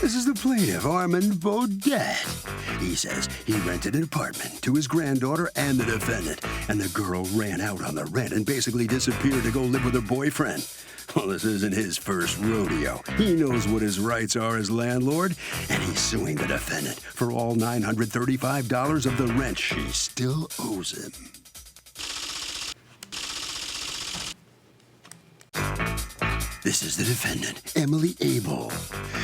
This is the plaintiff, Armand Baudet. He says he rented an apartment to his granddaughter and the defendant, and the girl ran out on the rent and basically disappeared to go live with her boyfriend. Well, this isn't his first rodeo. He knows what his rights are as landlord, and he's suing the defendant for all $935 of the rent she still owes him. This is the defendant, Emily Abel.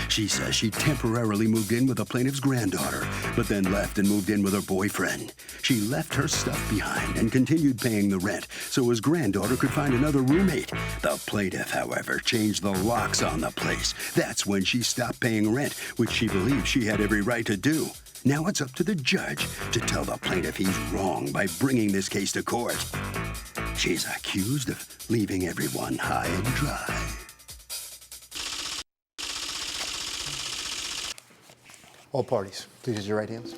She says she temporarily moved in with the plaintiff's granddaughter, but then left and moved in with her boyfriend. She left her stuff behind and continued paying the rent so his granddaughter could find another roommate. The plaintiff, however, changed the locks on the place. That's when she stopped paying rent, which she believes she had every right to do. Now it's up to the judge to tell the plaintiff he's wrong by bringing this case to court. She's accused of leaving everyone high and dry. All parties, please raise your right hands.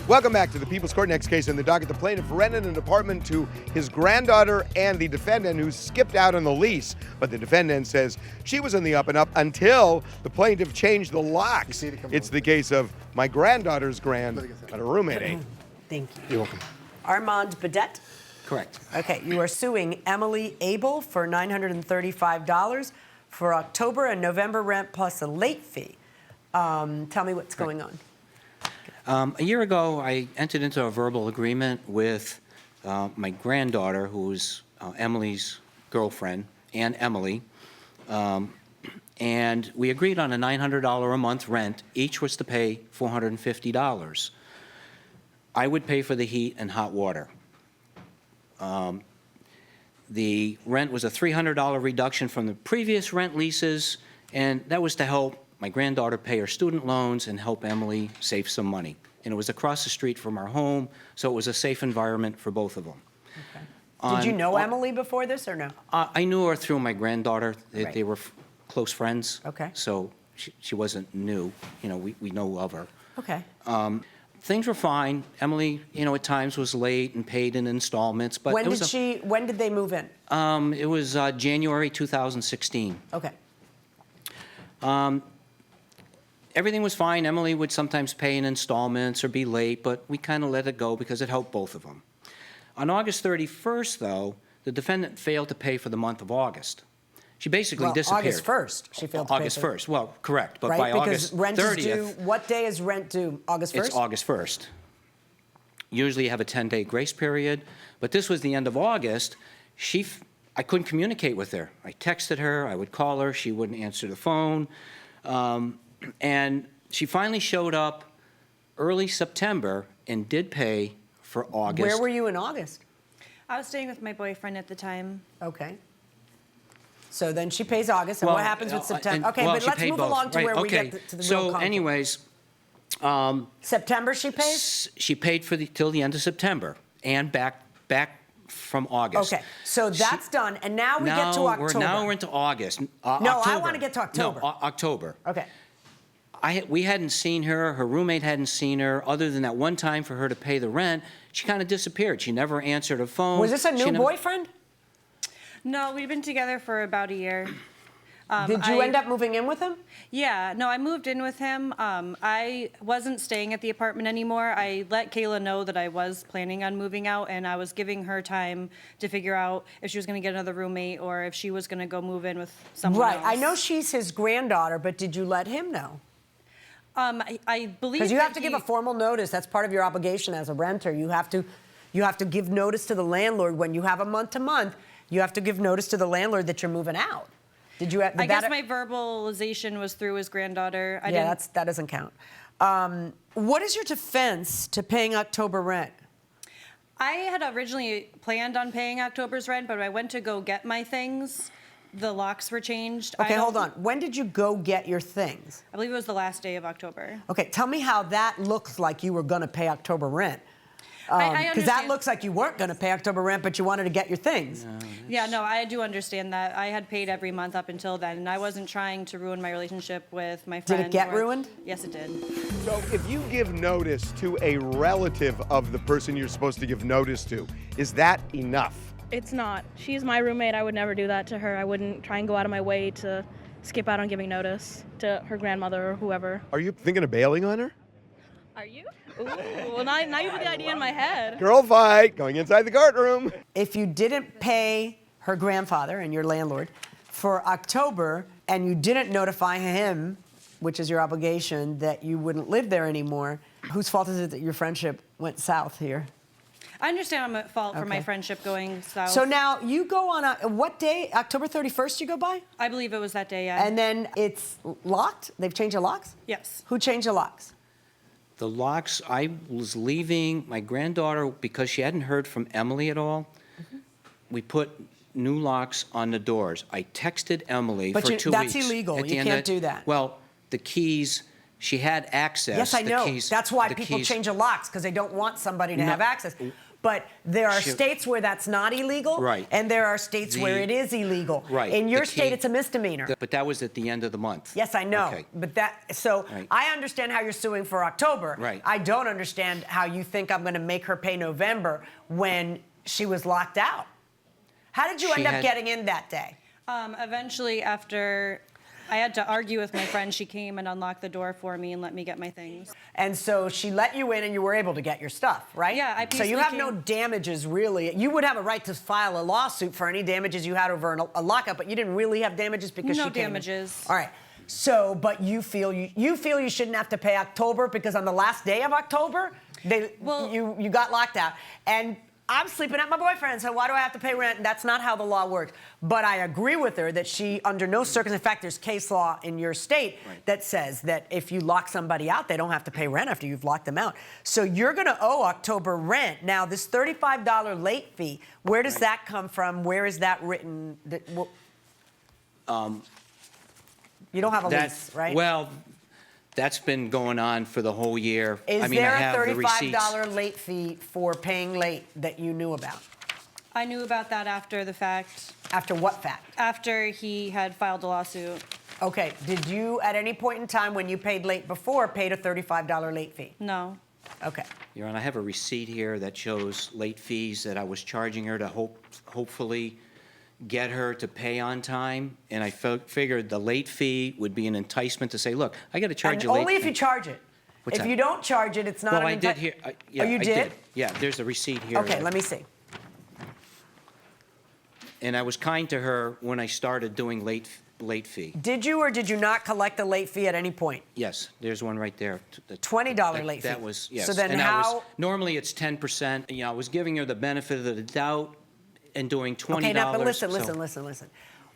Welcome back to the People's Court. Next case in the docket, the plaintiff rented an apartment to his granddaughter and the defendant, who skipped out on the lease. But the defendant says she was on the up and up until the plaintiff changed the locks. It's the case of my granddaughter's roommate. Thank you. You're welcome. Armand Baudet? Correct. Okay, you are suing Emily Abel for $935 for October and November rent plus a late fee. Tell me what's going on. A year ago, I entered into a verbal agreement with my granddaughter, who's Emily's girlfriend, and Emily, and we agreed on a $900 a month rent. Each was to pay $450. I would pay for the heat and hot water. The rent was a $300 reduction from the previous rent leases, and that was to help my granddaughter pay her student loans and help Emily save some money. And it was across the street from our home, so it was a safe environment for both of them. Okay. Did you know Emily before this or no? I knew her through my granddaughter. Right. They were close friends. Okay. So she wasn't new. You know, we know of her. Okay. Things were fine. Emily, you know, at times was late and paid in installments, but when did they move in? It was January 2016. Okay. Everything was fine. Emily would sometimes pay in installments or be late, but we kind of let it go because it helped both of them. On August 31st, though, the defendant failed to pay for the month of August. She basically disappeared. August 1st, she failed to pay. August 1st, well, correct, but right? by Because August rent 30th. Is due, what day is rent due? August 1st? It's August 1st. Usually you have a 10-day grace period, but this was the end of August. I couldn't communicate with her. I texted her, I would call her, she wouldn't answer the phone. And she finally showed up early September and did pay for August. Where were you in August? I was staying with my boyfriend at the time. Okay. So then she pays August, and what happens with September? Okay, but let's move along to where we get to the real conflict. So anyways. September she pays? She paid for till the end of September and back from August. Okay, so that's done, and now we get to October. Now we're into August. No, October. I want to get to October. No, October. Okay. We hadn't seen her. Her roommate hadn't seen her. Other than that one time for her to pay the rent, she kind of disappeared. She never answered her phone. Was this a new boyfriend? No, we've been together for about a year. Did you end up moving in with him? Yeah, no, I moved in with him. I wasn't staying at the apartment anymore. I let Kayla know that I was planning on moving out, and I was giving her time to figure out if she was going to get another roommate or if she was going to go move in with someone else. Right, I know she's his granddaughter, but did you let him know? I believe because you have to give a formal notice. That's part of your obligation as a renter. You have to give notice to the landlord when you have a month-to-month. You have to give notice to the landlord that you're moving out. Did you? I guess my verbalization was through his granddaughter. That doesn't count. What is your defense to paying October rent? I had originally planned on paying October's rent, but when I went to go get my things, the locks were changed. Okay, hold on. When did you go get your things? I believe it was the last day of October. Okay, tell me how that looks like you were going to pay October rent. Because that looks like you weren't going to pay October rent, but you wanted to get your things. No, I do understand that. I had paid every month up until then, and I wasn't trying to ruin my relationship with my friend. Did it get ruined? Yes, it did. So if you give notice to a relative of the person you're supposed to give notice to, is that enough? It's not. She's my roommate. I would never do that to her. I wouldn't try and go out of my way to skip out on giving notice to her grandmother or whoever. Are you thinking of bailing on her? Are you? Ooh, well, now you put the idea in my head. Girl fight, going inside the courtroom. If you didn't pay her grandfather and your landlord for October and you didn't notify him, which is your obligation, that you wouldn't live there anymore, whose fault is it that your friendship went south here? I understand I'm at fault for my Okay. friendship going south. So now you go on what day? October 31st you go by? I believe it was that day, yeah. And then it's locked? They've changed the locks? Yes. Who changed the locks? The locks, I was leaving my granddaughter because she hadn't heard from Emily at all. We put new locks on the doors. I texted Emily But for you- 2 that's weeks. illegal. At the You end can't of- do that. Well, the keys, she had access. Yes, I The know. keys- That's why the people keys- change the locks, because they don't want somebody to No. have access. But there are She- states where that's not illegal, Right. and there are states where The- it is illegal. Right. In your The state, key- it's a misdemeanor. But that was at the end of the month. Yes, I know. Okay. But so Right. I understand how you're suing for October. Right. I don't understand how you think I'm going to make her pay November when she was locked out. How did you She end up had- getting in that day? Eventually, after I had to argue with my friend, she came and unlocked the door for me and let me get my things. And so she let you in and you were able to get your stuff, right? Yeah, I So you peacefully have no came- damages, really. You would have a right to file a lawsuit for any damages you had over a lockup, but you didn't really have damages because No she came in. damages. All right. So, but you feel you shouldn't have to pay October because on the last day of October, you got locked out. And I'm sleeping at my boyfriend, so why do I have to pay rent? That's not how the law works. But I agree with her that she, under no circumstances, in fact, there's case law in your state that says that if you lock somebody out, they don't have to pay rent after you've locked them out. So you're going to owe October rent. Now, this $35 late fee, where does that come from? Where is that written? You don't have a lease, right? Well, that's been going on for the whole year. Is I mean, there I a have the receipts. $35 late fee for paying late that you knew about? I knew about that after the fact, After what fact? after he had filed a lawsuit. Okay, did you at any point in time when you paid late before paid a $35 late fee? No. Okay. Your Honor, I have a receipt here that shows late fees that I was charging her to hopefully get her to pay on time, and I figured the late fee would be an enticement to say, look, I got to charge And you late. only if you charge it. What's If that? you don't charge it, it's not Well, an I did enti- here. Oh, Yeah, you I did? Yeah, there's a receipt here. Okay, let me see. And I was kind to her when I started doing late fee. Did you or did you not collect the late fee at any point? Yes, there's one right there. $20 late fee. That was, yes. So then And that was- how? normally it's 10%. You know, I was giving her the benefit of the doubt and doing $20. Okay, now, but listen. so-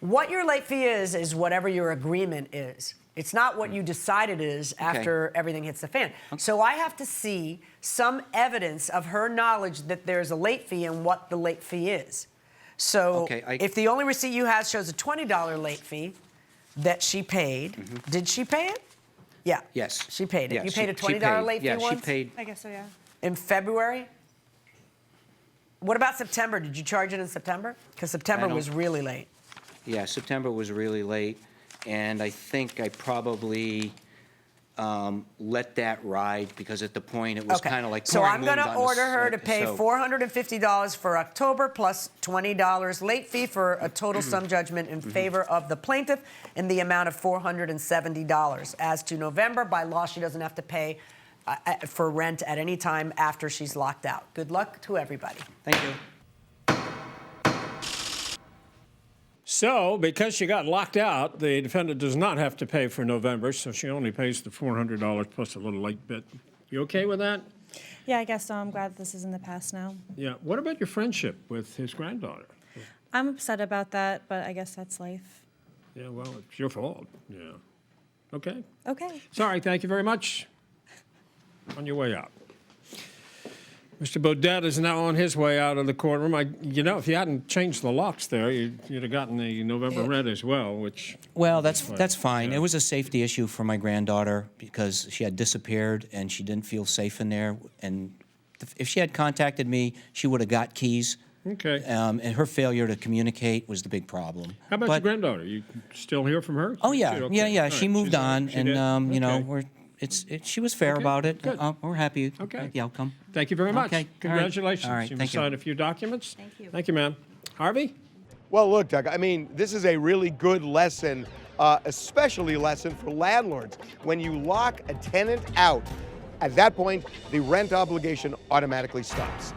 What your late fee is whatever your agreement is. It's not what you decide it is after everything hits the fan. So I have to see some evidence of her knowledge that there's a late fee and what the late fee is. So if the only receipt you have shows a $20 late fee that she paid, did she pay it? Yeah. Yes. She paid it. Yes, You paid a she $20 paid. late fee Yeah, once? she paid. I guess so, yeah. In February? What about September? Did you charge it in September? Because September don't- was really late. Yeah, September was really late, and I think I probably let that ride because at the point it was kind of like So pouring I'm going wind to on the order her to pay so- $450 for October plus $20 late fee for a total sum judgment in favor of the plaintiff in the amount of $470. As to November, by law, she doesn't have to pay for rent at any time after she's locked out. Good luck to everybody. Thank you. So, because she got locked out, the defendant does not have to pay for November, so she only pays the $400 plus a little late bit. You okay with that? Yeah, I guess so. I'm glad this is in the past now. Yeah. What about your friendship with his granddaughter? I'm upset about that, but I guess that's life. Yeah, well, it's your fault. Yeah. Okay. Okay. Sorry, thank you very much. On your way out. Mr. Bodette is now on his way out of the courtroom. You know, if you hadn't changed the locks there, you'd have gotten the November rent as well, which... Well, that's fine. Yeah. It was a safety issue for my granddaughter because she had disappeared and she didn't feel safe in there. And if she had contacted me, she would have got keys. Okay. And her failure to communicate was the big problem. How about your granddaughter? You still hear from her? Oh, yeah. Okay. Yeah. All She right. moved She's on, she and, did? you know, Okay. she was fair Okay, about it. good. We're happy Okay. with the outcome. Thank you very much. Okay, all right. Congratulations. All right, You've thank you. signed a few documents. Thank you. Thank you, ma'am. Harvey? Well, look, Doug, I mean, this is a really good lesson especially a lesson for landlords. When you lock a tenant out, at that point, the rent obligation automatically stops.